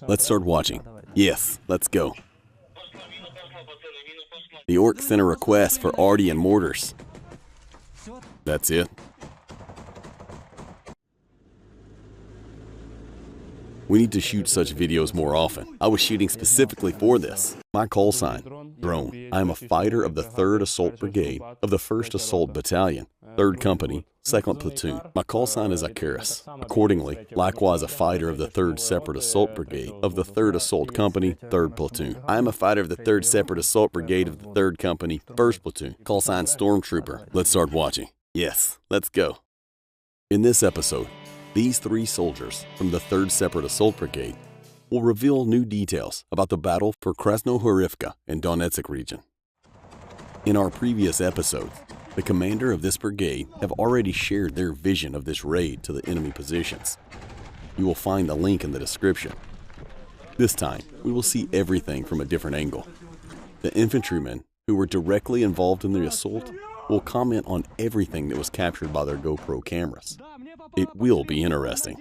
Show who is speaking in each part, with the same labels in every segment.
Speaker 1: Let's start watching. Yes, let's go. The orc sent a request for arty and mortars. That's it. We need to shoot such videos more often. I was shooting specifically for this. My call sign, Drone. I am a fighter of the 3rd Assault Brigade of the 1st Assault Battalion, 3rd Company, 2nd Platoon. My call sign is Icarus. Accordingly, likewise a fighter of the 3rd Separate Assault Brigade of the 3rd Assault Company, 3rd Platoon. I am a fighter of the 3rd Separate Assault Brigade of the 3rd Company, 1st Platoon. Call sign Stormtrooper. Let's start watching. Yes, let's go. In this episode, these 3 soldiers from the 3rd Separate Assault Brigade will reveal new details about the battle for Krasnohorivka in Donetsk region. In our previous episodes, the commander of this brigade have already shared their vision of this raid to the enemy positions. You will find the link in the description. This time, we will see everything from a different angle. The infantrymen who were directly involved in the assault will comment on everything that was captured by their GoPro cameras. It will be interesting.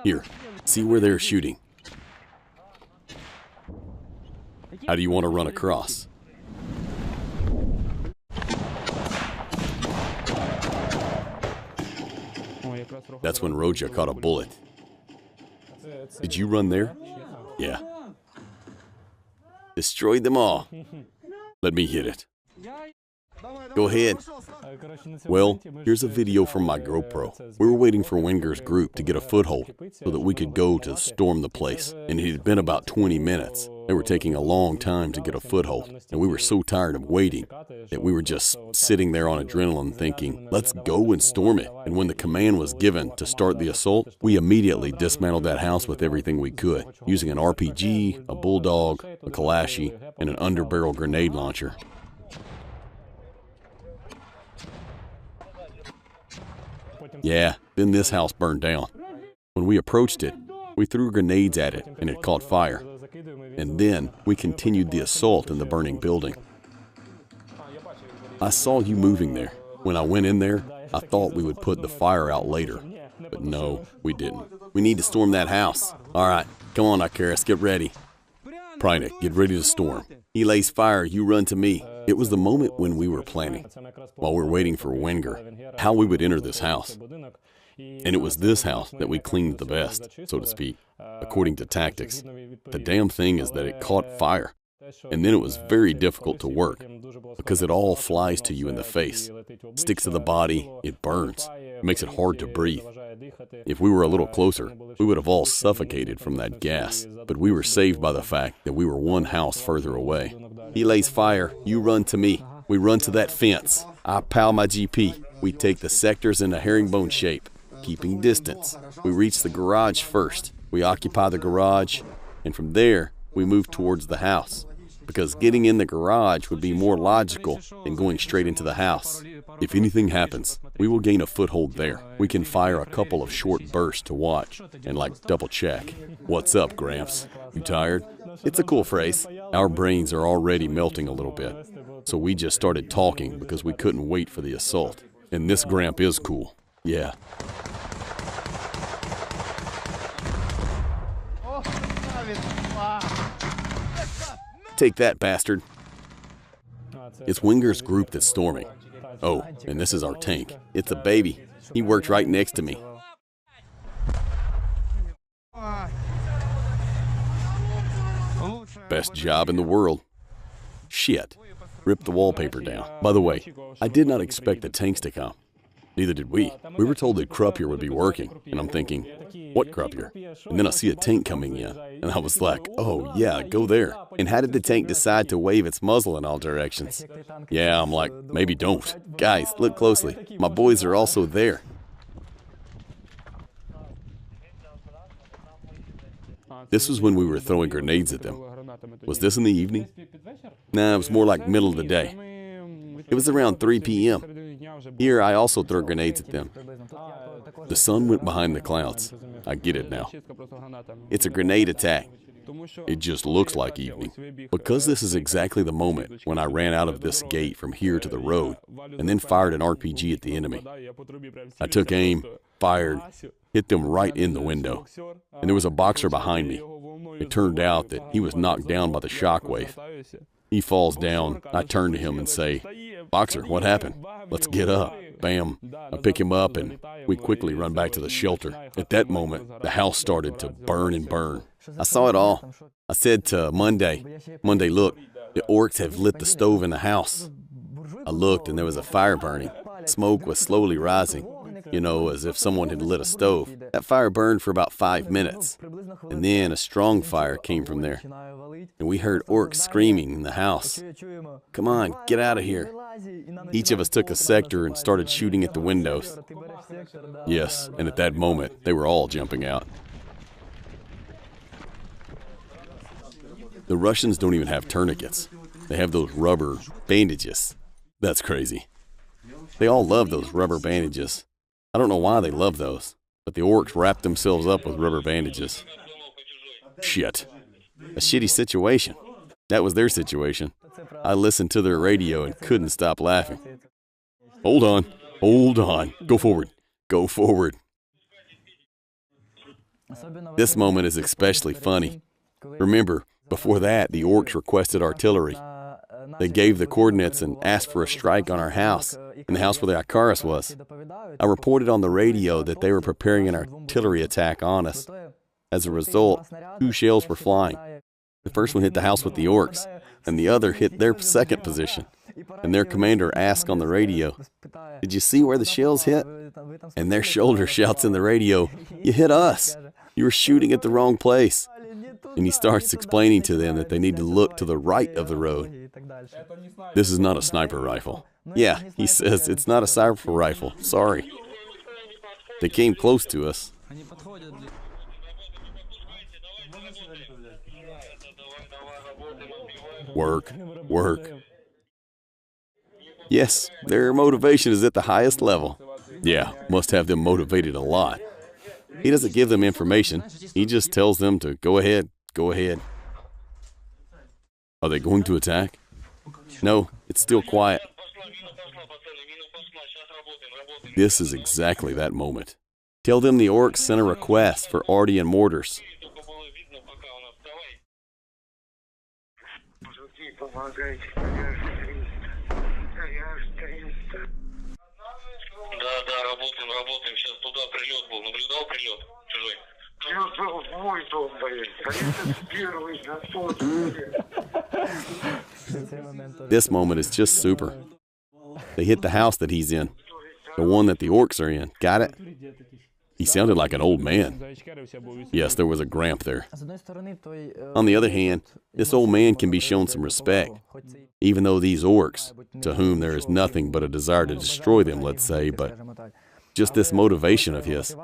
Speaker 1: Here, see where they're shooting. How do you want to run across? That's when Roja caught a bullet. Did you run there? Yeah. Destroyed them all. Let me hit it. Go ahead. Well, here's a video from my GoPro. We were waiting for Wenger's group to get a foothold so that we could go to storm the place. And it had been about 20 minutes. They were taking a long time to get a foothold. And we were so tired of waiting that we were just sitting there on adrenaline thinking, let's go and storm it. And when the command was given to start the assault, we immediately dismantled that house with everything we could, using an RPG, a bulldog, a Kalashi, and an underbarrel grenade launcher. Yeah, then this house burned down. When we approached it, we threw grenades at it and it caught fire. And then we continued the assault in the burning building. I saw you moving there. When I went in there, I thought we would put the fire out later. But no, we didn't. We need to storm that house. All right, come on, Icarus, get ready. Prynik, get ready to storm. He lays fire, you run to me. It was the moment when we were planning, while we were waiting for Wenger, how we would enter this house. And it was this house that we cleaned the best, so to speak, according to tactics. The damn thing is that it caught fire. And then it was very difficult to work, because it all flies to you in the face, sticks to the body, it burns, it makes it hard to breathe. If we were a little closer, we would have all suffocated from that gas, but we were saved by the fact that we were one house further away. He lays fire, you run to me. We run to that fence. I pow my GP. We take the sectors in a herringbone shape, keeping distance. We reach the garage first. We occupy the garage, and from there, we move towards the house, because getting in the garage would be more logical than going straight into the house. If anything happens, we will gain a foothold there. We can fire a couple of short bursts to watch and double check. What's up, Gramps? You tired? It's a cool phrase. Our brains are already melting a little bit. So we just started talking because we couldn't wait for the assault. And this Gramp is cool. Yeah. Take that, bastard. It's Wenger's group that's storming. Oh, and this is our tank. It's a baby. He worked right next to me. Best job in the world. Shit. Ripped the wallpaper down. By the way, I did not expect the tanks to come. Neither did we. We were told that Krupyer would be working, and I'm thinking, what Krupyer? And then I see a tank coming in, and I was like, oh yeah, go there. And how did the tank decide to wave its muzzle in all directions? Yeah, I'm like, maybe don't. Guys, look closely. My boys are also there. This was when we were throwing grenades at them. Was this in the evening? Nah, it was more like middle of the day. It was around 3 p.m. Here, I also throw grenades at them. The sun went behind the clouds. I get it now. It's a grenade attack. It just looks like evening. Because this is exactly the moment when I ran out of this gate from here to the road and then fired an RPG at the enemy. I took aim, fired, hit them right in the window, and there was a boxer behind me. It turned out that he was knocked down by the shockwave. He falls down. I turn to him and say, "Boxer, what happened? Let's get up." Bam. I pick him up and we quickly run back to the shelter. At that moment, the house started to burn and burn. I saw it all. I said to Monday, "Look, the orcs have lit the stove in the house." I looked and there was a fire burning. Smoke was slowly rising, as if someone had lit a stove. That fire burned for about 5 minutes. And then a strong fire came from there. And we heard orcs screaming in the house. "Come on, get out of here." Each of us took a sector and started shooting at the windows. Yes, and at that moment, they were all jumping out. The Russians don't even have tourniquets. They have those rubber bandages. That's crazy. They all love those rubber bandages. I don't know why they love those, but the orcs wrap themselves up with rubber bandages. Shit. A shitty situation. That was their situation. I listened to their radio and couldn't stop laughing. Hold on. Go forward. This moment is especially funny. Remember, before that, the orcs requested artillery. They gave the coordinates and asked for a strike on our house, in the house where the Icarus was. I reported on the radio that they were preparing an artillery attack on us. As a result, 2 shells were flying. The first one hit the house with the orcs, and the other hit their second position. And their commander asked on the radio, "Did you see where the shells hit?" And their shoulder shouts in the radio, "You hit us. You were shooting at the wrong place." And he starts explaining to them that they need to look to the right of the road. "This is not a sniper rifle." "Yeah," he says, "it's not a sniper rifle. Sorry." They came close to us. Work. Yes, their motivation is at the highest level. Yeah, must have them motivated a lot. He doesn't give them information. He just tells them to go ahead. Are they going to attack? No, it's still quiet. This is exactly that moment. Tell them the orcs sent a request for arty and mortars.
Speaker 2: Работаем. Сейчас туда прилет был. Наблюдал прилет чужой? Я в мой дом, блядь.
Speaker 1: This moment is just super. They hit the house that he's in. The one that the orcs are in. Got it? He sounded like an old man. Yes, there was a gramp there. On the other hand, this old man can be shown some respect. Even though these orcs, to whom there is nothing but a desire to destroy them, let's say, but just this motivation of his.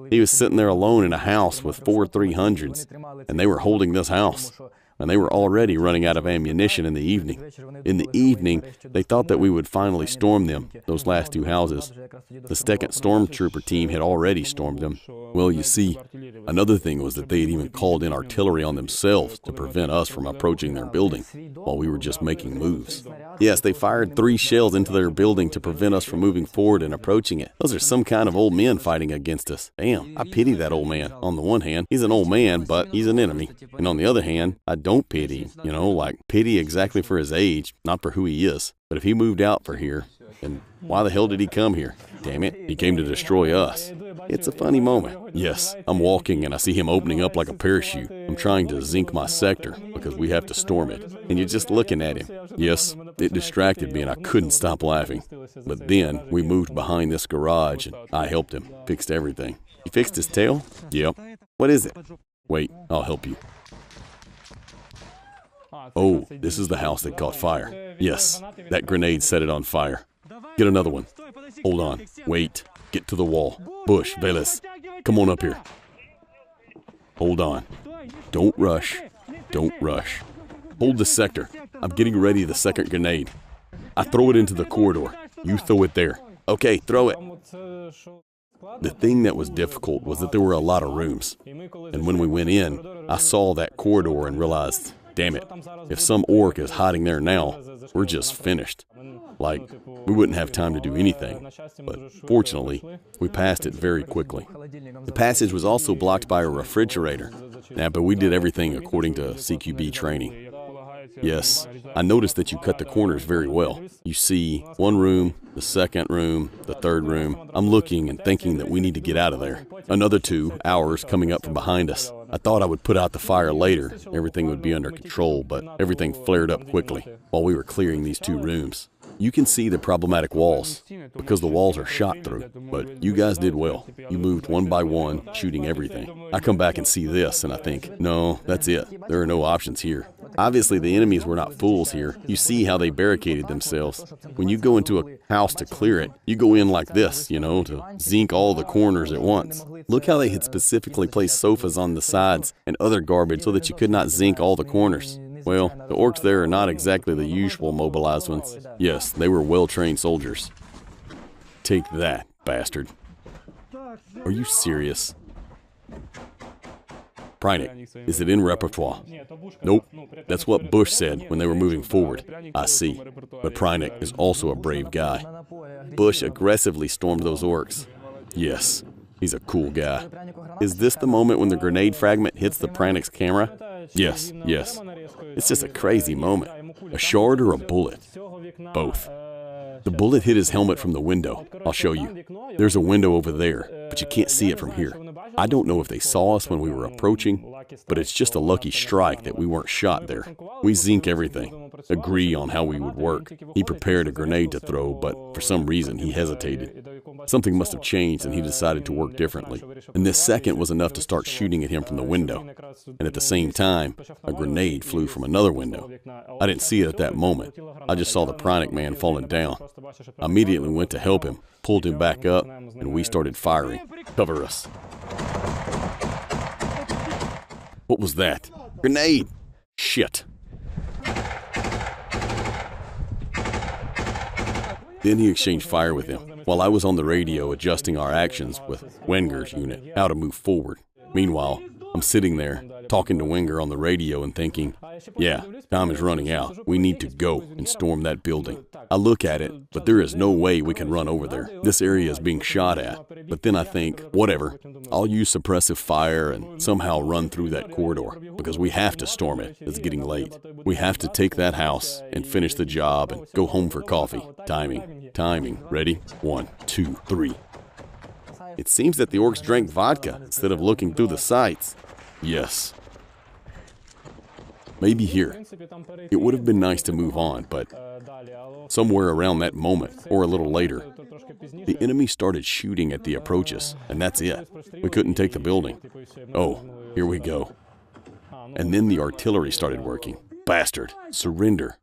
Speaker 1: He was sitting there alone in a house with 4 300s, and they were holding this house. And they were already running out of ammunition in the evening. In the evening, they thought that we would finally storm them, those last 2 houses. The 2nd Stormtrooper team had already stormed them. Well, you see, another thing was that they had even called in artillery on themselves to prevent us from approaching their building while we were just making moves. Yes, they fired 3 shells into their building to prevent us from moving forward and approaching it. Those are some kind of old men fighting against us. Damn, I pity that old man. On the one hand, he's an old man, but he's an enemy. And on the other hand, I don't pity him, like pity exactly for his age, not for who he is. But if he moved out for here, then why the hell did he come here? Damn it, he came to destroy us. It's a funny moment. Yes, I'm walking and I see him opening up like a parachute. I'm trying to zinc my sector because we have to storm it. And you're just looking at him. Yes, it distracted me and I couldn't stop laughing. But then we moved behind this garage and I helped him, fixed everything. He fixed his tail? Yep. What is it? Wait, I'll help you. Oh, this is the house that caught fire. Yes, that grenade set it on fire. Get another one. Hold on. Wait. Get to the wall. Bush, Veles. Come on up here. Hold on. Don't rush. Don't rush. Hold the sector. I'm getting ready the second grenade. I throw it into the corridor. You throw it there. Okay, throw it. The thing that was difficult was that there were a lot of rooms. And when we went in, I saw that corridor and realized, damn it, if some orc is hiding there now, we're just finished. Like, we wouldn't have time to do anything. But fortunately, we passed it very quickly. The passage was also blocked by a refrigerator. Yeah, but we did everything according to CQB training. Yes, I noticed that you cut the corners very well. You see one room, the second room, the third room. I'm looking and thinking that we need to get out of there. Another 2 hours coming up from behind us. I thought I would put out the fire later. Everything would be under control, but everything flared up quickly while we were clearing these 2 rooms. You can see the problematic walls because the walls are shot through, but you guys did well. You moved one by one, shooting everything. I come back and see this and I think, no, that's it. There are no options here. Obviously, the enemies were not fools here. You see how they barricaded themselves. When you go into a house to clear it, you go in like this, to zinc all the corners at once. Look how they had specifically placed sofas on the sides and other garbage so that you could not zinc all the corners. Well, the orcs there are not exactly the usual mobilized ones. Yes, they were well-trained soldiers. Take that, bastard. Are you serious? Prynik, is it in repertoire? Nope, that's what Bush said when they were moving forward. I see. But Prynik is also a brave guy. Bush aggressively stormed those orcs. Yes, he's a cool guy. Is this the moment when the grenade fragment hits the Prynik's camera? Yes. It's just a crazy moment. A shard or a bullet? Both. The bullet hit his helmet from the window. I'll show you. There's a window over there, but you can't see it from here. I don't know if they saw us when we were approaching, but it's just a lucky strike that we weren't shot there. We zinc everything, agree on how we would work. He prepared a grenade to throw, but for some reason he hesitated. Something must have changed and he decided to work differently. And this second was enough to start shooting at him from the window. And at the same time, a grenade flew from another window. I didn't see it at that moment. I just saw the Prynik man falling down. I immediately went to help him, pulled him back up, and we started firing. Cover us. What was that? Grenade! Shit. Then he exchanged fire with him, while I was on the radio adjusting our actions with Wenger's unit, how to move forward. Meanwhile, I'm sitting there, talking to Wenger on the radio and thinking, yeah, time is running out. We need to go and storm that building. I look at it, but there is no way we can run over there. This area is being shot at. But then I think, whatever, I'll use suppressive fire and somehow run through that corridor, because we have to storm it. It's getting late. We have to take that house and finish the job and go home for coffee. Timing. Ready? 1, 2, 3. It seems that the orcs drank vodka instead of looking through the sights. Yes. Maybe here. It would have been nice to move on, but somewhere around that moment, or a little later, the enemy started shooting at the approaches, and that's it. We couldn't take the building. Oh, here we go. And then the artillery started working. Bastard, surrender.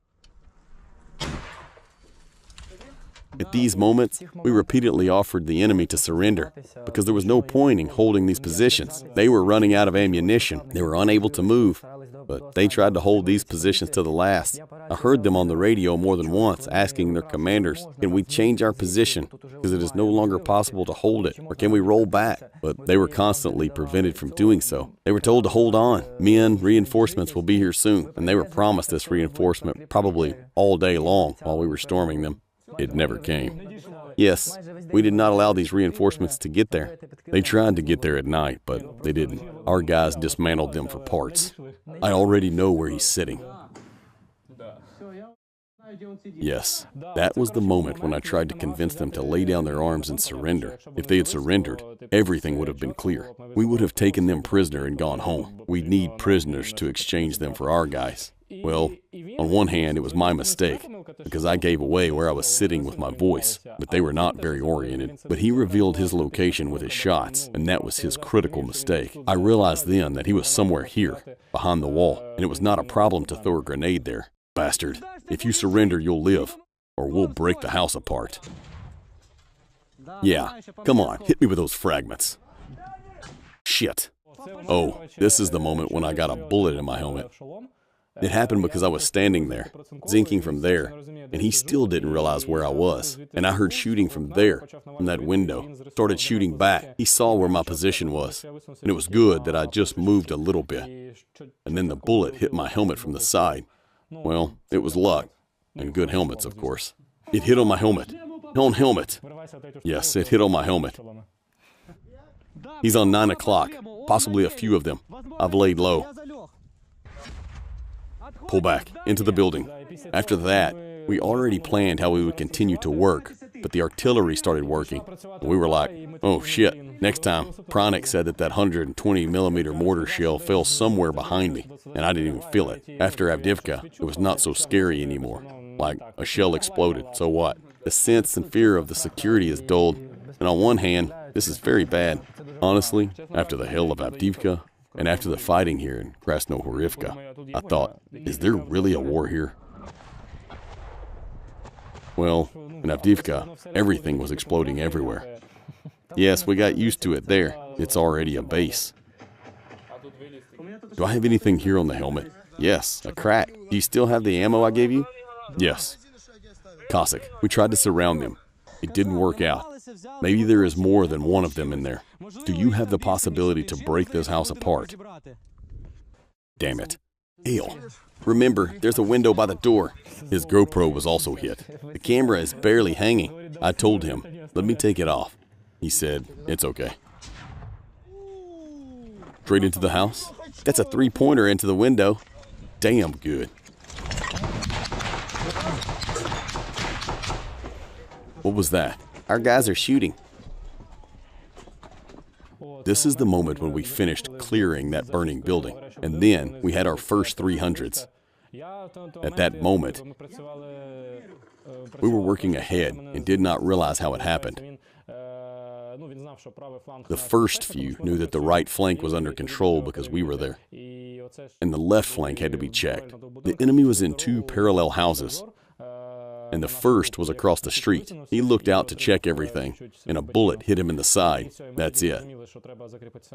Speaker 1: At these moments, we repeatedly offered the enemy to surrender because there was no point in holding these positions. They were running out of ammunition. They were unable to move, but they tried to hold these positions to the last. I heard them on the radio more than once asking their commanders, can we change our position because it is no longer possible to hold it, or can we roll back? But they were constantly prevented from doing so. They were told to hold on. Men, reinforcements will be here soon, and they were promised this reinforcement probably all day long while we were storming them. It never came. Yes, we did not allow these reinforcements to get there. They tried to get there at night, but they didn't. Our guys dismantled them for parts. I already know where he's sitting. Yes, that was the moment when I tried to convince them to lay down their arms and surrender. If they had surrendered, everything would have been clear. We would have taken them prisoner and gone home. We'd need prisoners to exchange them for our guys. Well, on one hand, it was my mistake, because I gave away where I was sitting with my voice, but they were not very oriented. But he revealed his location with his shots, and that was his critical mistake. I realized then that he was somewhere here, behind the wall, and it was not a problem to throw a grenade there. Bastard, if you surrender, you'll live, or we'll break the house apart. Yeah, come on, hit me with those fragments. Shit. Oh, this is the moment when I got a bullet in my helmet. It happened because I was standing there, zinking from there, and he still didn't realize where I was. And I heard shooting from there, from that window. Started shooting back. He saw where my position was, and it was good that I just moved a little bit. And then the bullet hit my helmet from the side. Well, it was luck, and good helmets, of course. It hit on my helmet. On helmet. Yes, it hit on my helmet. He's on 9 o'clock, possibly a few of them. I've laid low. Pull back, into the building. After that, we already planned how we would continue to work, but the artillery started working. We were like, oh shit, next time. Pranic said that 120mm mortar shell fell somewhere behind me, and I didn't even feel it. After Avdiivka, it was not so scary anymore. Like, a shell exploded, so what? The sense and fear of the security is dulled, and on one hand, this is very bad. Honestly, after the hell of Avdiivka, and after the fighting here in Krasnohorivka, I thought, is there really a war here? Well, in Avdiivka, everything was exploding everywhere. Yes, we got used to it there. It's already a base. Do I have anything here on the helmet? Yes, a crack. Do you still have the ammo I gave you? Yes. Cossack, we tried to surround them. It didn't work out. Maybe there is more than one of them in there. Do you have the possibility to break this house apart? Damn it. Ale. Remember, there's a window by the door. His GoPro was also hit. The camera is barely hanging. I told him, let me take it off. He said, it's okay. Straight into the house? That's a 3-pointer into the window. Damn good. What was that? Our guys are shooting. This is the moment when we finished clearing that burning building, and then we had our first 300s. At that moment, we were working ahead and did not realize how it happened. The first few knew that the right flank was under control because we were there, and the left flank had to be checked. The enemy was in 2 parallel houses, and the first was across the street. He looked out to check everything, and a bullet hit him in the side. That's it.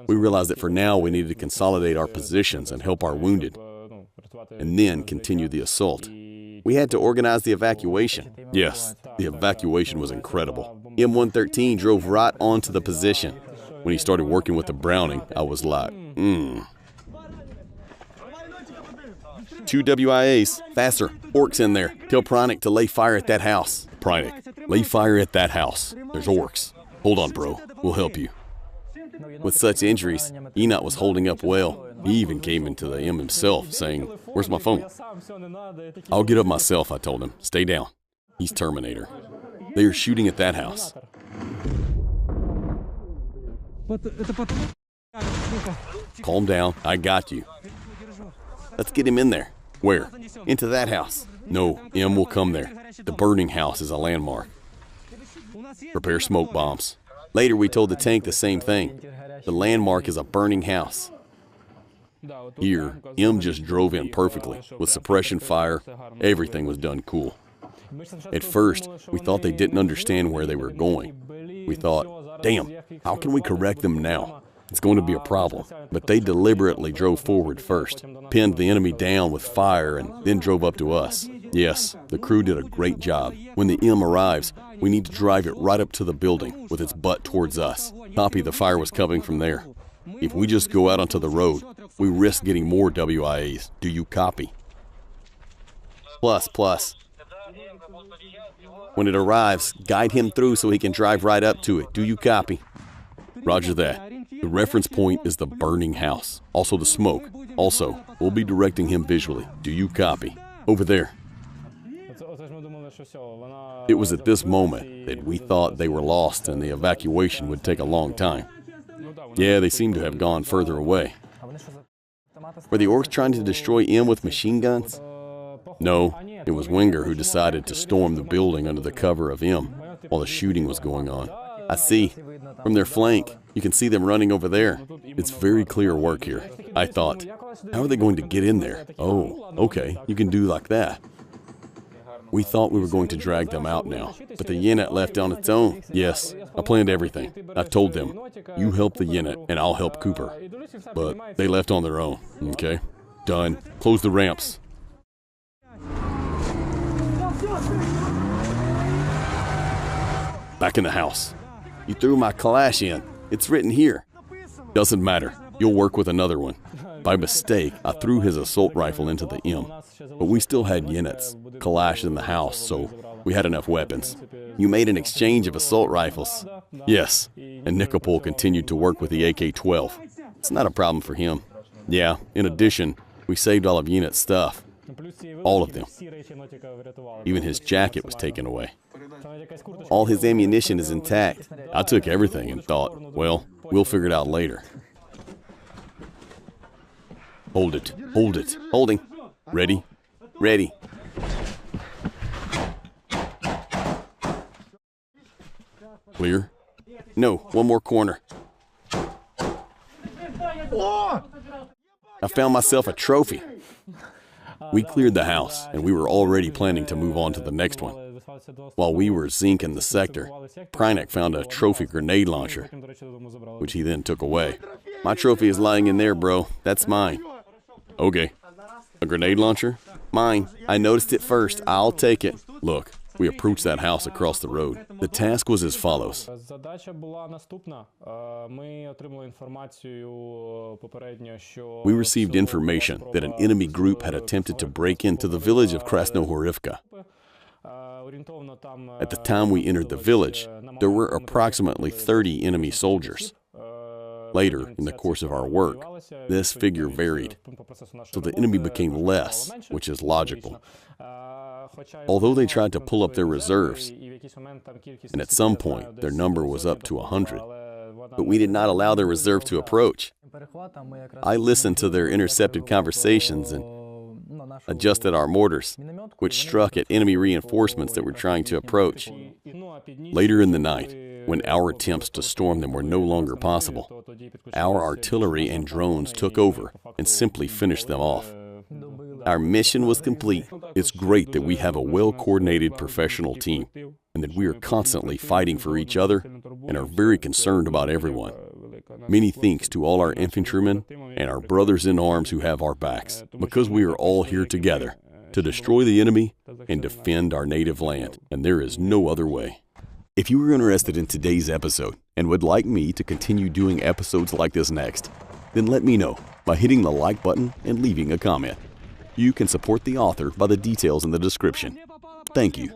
Speaker 1: We realized that for now we needed to consolidate our positions and help our wounded, and then continue the assault. We had to organize the evacuation. Yes, the evacuation was incredible. M113 drove right onto the position. When he started working with the Browning, I was like, 2 WIAs. Faster. Orcs in there. Tell Pranic to lay fire at that house. Pranic, lay fire at that house. There's orcs. Hold on, bro. We'll help you. With such injuries, Enoch was holding up well. He even came into the M himself, saying, where's my phone? I'll get up myself, I told him. Stay down. He's Terminator. They are shooting at that house. Calm down. I got you. Let's get him in there. Where? Into that house. No, M will come there. The burning house is a landmark. Prepare smoke bombs. Later we told the tank the same thing. The landmark is a burning house. Here, M just drove in perfectly. With suppression fire, everything was done cool. At first, we thought they didn't understand where they were going. We thought, damn, how can we correct them now? It's going to be a problem. But they deliberately drove forward first, pinned the enemy down with fire, and then drove up to us. Yes, the crew did a great job. When the M arrives, we need to drive it right up to the building with its butt towards us. Copy, the fire was coming from there. If we just go out onto the road, we risk getting more WIAs. Do you copy? Plus. When it arrives, guide him through so he can drive right up to it. Do you copy? Roger that. The reference point is the burning house. Also the smoke. Also, we'll be directing him visually. Do you copy? Over there. It was at this moment that we thought they were lost and the evacuation would take a long time. Yeah, they seem to have gone further away. Were the orcs trying to destroy M with machine guns? No, it was Wenger who decided to storm the building under the cover of M while the shooting was going on. I see. From their flank, you can see them running over there. It's very clear work here. I thought, how are they going to get in there? Oh, okay, you can do like that. We thought we were going to drag them out now, but the unit left on its own. Yes, I planned everything. I told them, you help the unit and I'll help Cooper. But they left on their own, okay? Done. Close the ramps. Back in the house. You threw my Kalash in. It's written here. Doesn't matter. You'll work with another one. By mistake, I threw his assault rifle into the M. But we still had units, Kalash in the house, so we had enough weapons. You made an exchange of assault rifles. Yes, and Nikopol continued to work with the AK-12. It's not a problem for him. Yeah, in addition, we saved all of Unit's stuff. All of them. Even his jacket was taken away. All his ammunition is intact. I took everything and thought, well, we'll figure it out later. Hold it, hold it, holding. Ready, ready. Clear? No, one more corner. I found myself a trophy. We cleared the house, and we were already planning to move on to the next one. While we were zinking the sector, Prynek found a trophy grenade launcher, which he then took away. My trophy is lying in there, bro. That's mine. Okay. A grenade launcher? Mine. I noticed it first. I'll take it. Look, we approached that house across the road. The task was as follows. We received information that an enemy group had attempted to break into the village of Krasnohorivka. At the time we entered the village, there were approximately 30 enemy soldiers. Later, in the course of our work, this figure varied, so the enemy became less, which is logical. Although they tried to pull up their reserves, and at some point their number was up to 100, but we did not allow their reserve to approach. I listened to their intercepted conversations and adjusted our mortars, which struck at enemy reinforcements that were trying to approach. Later in the night, when our attempts to storm them were no longer possible, our artillery and drones took over and simply finished them off. Our mission was complete. It's great that we have a well-coordinated professional team and that we are constantly fighting for each other and are very concerned about everyone. Many thanks to all our infantrymen and our brothers in arms who have our backs, because we are all here together to destroy the enemy and defend our native land, and there is no other way. If you were interested in today's episode and would like me to continue doing episodes like this next, then let me know by hitting the like button and leaving a comment. You can support the author by the details in the description. Thank you.